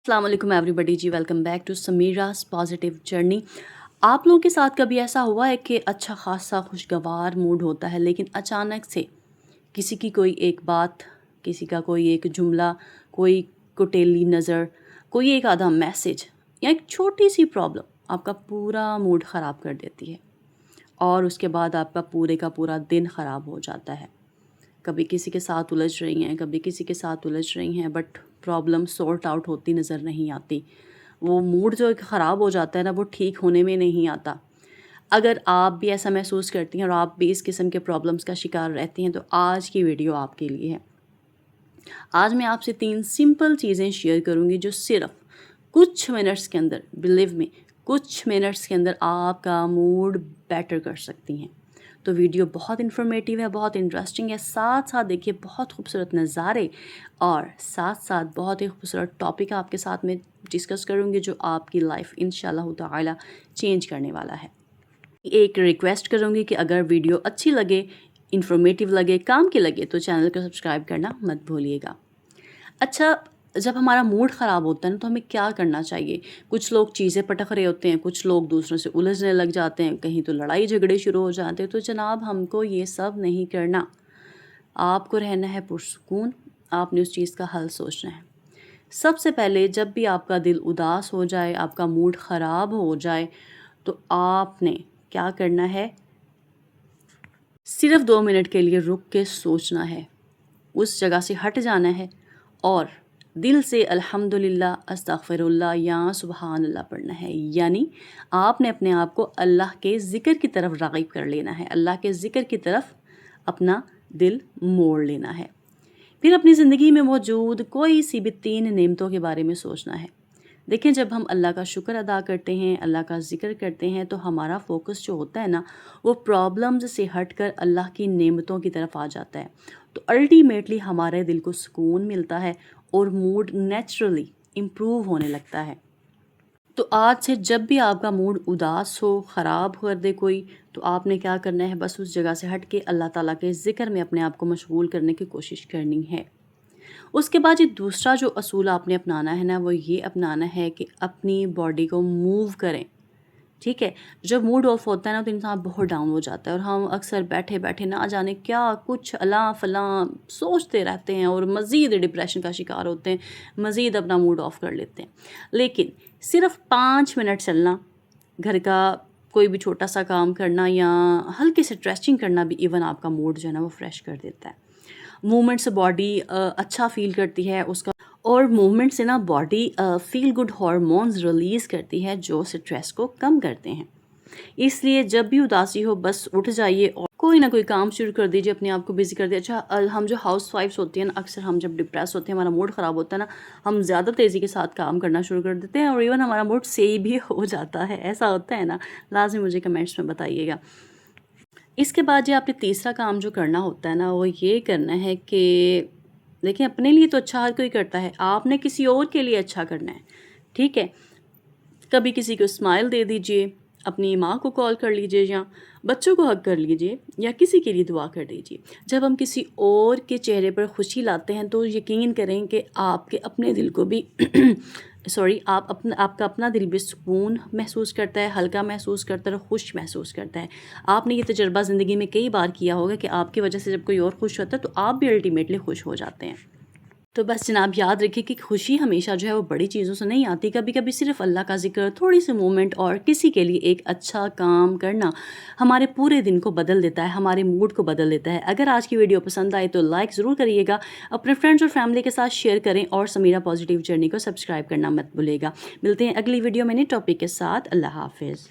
अस्सलाम वालेकुम एवरीबॉडी जी, welcome back to Sameera's positive journey. आप लोगों के साथ कभी ऐसा हुआ है कि अच्छा खासा खुशगवार मूड होता है, लेकिन अचानक से किसी की कोई एक बात, किसी का कोई एक जुमला, कोई कुटेली नज़र, कोई एक आधा मैसेज या एक छोटी सी प्रॉब्लम आपका पूरा मूड ख़राब कर देती है और उसके बाद आपका पूरे का पूरा दिन ख़राब हो जाता है। कभी किसी के साथ उलझ रही हैं, कभी किसी के साथ उलझ रही हैं, बट प्रॉब्लम सॉर्ट आउट होती नज़र नहीं आती। वो मूड जो ख़राब हो जाता है ना, वो ठीक होने में नहीं आता। अगर आप भी ऐसा महसूस करती हैं और आप भी इस किस्म के प्रॉब्लम्स का शिकार रहती हैं, तो आज की वीडियो आपके लिए है। आज मैं आपसे 3 सिंपल चीज़ें शेयर करूँगी जो सिर्फ कुछ मिनट्स के अंदर, बिलीव मी, कुछ मिनट्स के अंदर आपका मूड बेटर कर सकती हैं। तो वीडियो बहुत इन्फॉर्मेटिव है, बहुत इंटरेस्टिंग है। साथ साथ देखिए बहुत खूबसूरत नज़ारे और साथ साथ बहुत ही खूबसूरत टॉपिक आपके साथ में डिस्कस करूँगी जो आपकी लाइफ इंशाल्लाह ताला चेंज करने वाला है। एक रिक्वेस्ट करूँगी कि अगर वीडियो अच्छी लगे, इन्फॉर्मेटिव लगे, काम की लगे, तो चैनल को सब्सक्राइब करना मत भूलिएगा। अच्छा, जब हमारा मूड ख़राब होता है ना, तो हमें क्या करना चाहिए? कुछ लोग चीज़ें पटक रहे होते हैं, कुछ लोग दूसरों से उलझने लग जाते हैं, कहीं तो लड़ाई झगड़े शुरू हो जाते हैं। तो जनाब, हमको ये सब नहीं करना। आपको रहना है पुरसुकून, आपने उस चीज़ का हल सोचना है। सबसे पहले जब भी आपका दिल उदास हो जाए, आपका मूड ख़राब हो जाए, तो आपने क्या करना है? सिर्फ 2 मिनट के लिए रुक के सोचना है, उस जगह से हट जाना है और दिल से अल्हम्दुलिल्लाह, अस्तगफिरुल्लाह या सुबहान अल्लाह पढ़ना है। यानी आपने अपने आप को अल्लाह के ज़िक्र की तरफ राग़िब कर लेना है, अल्लाह के ज़िक्र की तरफ अपना दिल मोड़ लेना है। फिर अपनी ज़िंदगी में मौजूद कोई सी भी 3 नेमतों के बारे में सोचना है। देखें, जब हम अल्लाह का शुक्र अदा करते हैं, अल्लाह का ज़िक्र करते हैं, तो हमारा फ़ोकस जो होता है ना, वो प्रॉब्लम्स से हटकर अल्लाह की नेमतों की तरफ आ जाता है। तो अल्टीमेटली हमारे दिल को सुकून मिलता है और मूड नेचुरली इम्प्रूव होने लगता है। तो आज से जब भी आपका मूड उदास हो, ख़राब कर दे कोई, तो आपने क्या करना है? बस उस जगह से हट के अल्लाह ताला के ज़िक्र में अपने आप को मशगूल करने की कोशिश करनी है। उसके बाद ये दूसरा जो असूल आपने अपनाना है ना, वो ये अपनाना है कि अपनी बॉडी को मूव करें। ठीक है? जब मूड ऑफ होता है ना, तो इंसान बहुत डाउन हो जाता है और हम अक्सर बैठे-बैठे ना जाने क्या कुछ अलां-फलां सोचते रहते हैं और मज़ीद डिप्रेशन का शिकार होते हैं, मज़ीद अपना मूड ऑफ कर लेते हैं। लेकिन सिर्फ़ 5 मिनट चलना, घर का कोई भी छोटा-सा काम करना या हल्के से स्ट्रेचिंग करना भी इवन आपका मूड जो है ना, वो फ्रेश कर देता है। मूवमेंट से बॉडी अच्छा फ़ील करती है उसका, और मूवमेंट से ना body feel good hormones release करती है जो स्ट्रेस को कम करते हैं। इसलिए जब भी उदासी हो, बस उठ जाइए और कोई ना कोई काम शुरू कर दीजिए, अपने आप को बिज़ी कर दिया। अच्छा, हम जो हाउसवाइफ्स होती हैं ना, अक्सर हम जब डिप्रेस होते हैं, हमारा मूड ख़राब होता है ना, हम ज़्यादा तेज़ी के साथ काम करना शुरू कर देते हैं और इवन हमारा मूड सही भी हो जाता है। ऐसा होता है ना? लाज़िम मुझे कमेंट्स में बताइएगा। इसके बाद जो आपने तीसरा काम जो करना होता है ना, वो ये करना है कि देखिए, अपने लिए तो अच्छा हर कोई करता है, आपने किसी और के लिए अच्छा करना है। ठीक है? कभी किसी को स्माइल दे दीजिए, अपनी माँ को कॉल कर लीजिए या बच्चों को हग कर लीजिए या किसी के लिए दुआ कर दीजिए। जब हम किसी और के चेहरे पर खुशी लाते हैं, तो यकीन करें कि आपके अपने दिल को भी आपका अपना दिल भी सुकून महसूस करता है, हल्का महसूस करता है और खुश महसूस करता है। आपने ये तजुर्बा ज़िंदगी में कई बार किया होगा कि आपकी वजह से जब कोई और खुश होता है, तो आप भी अल्टीमेटली खुश हो जाते हैं। तो बस जनाब, याद रखिए कि खुशी हमेशा जो है वो बड़ी चीज़ों से नहीं आती। कभी कभी सिर्फ अल्लाह का ज़िक्र, थोड़ी सी मूवमेंट और किसी के लिए एक अच्छा काम करना हमारे पूरे दिन को बदल देता है, हमारे मूड को बदल देता है। अगर आज की वीडियो पसंद आए तो लाइक ज़रूर करिएगा, अपने फ्रेंड्स और फैमिली के साथ शेयर करें और समीरा पॉजिटिव जर्नी को सब्सक्राइब करना मत भूलिएगा। मिलते हैं अगली वीडियो में नए टॉपिक के साथ। अल्लाह हाफिज़।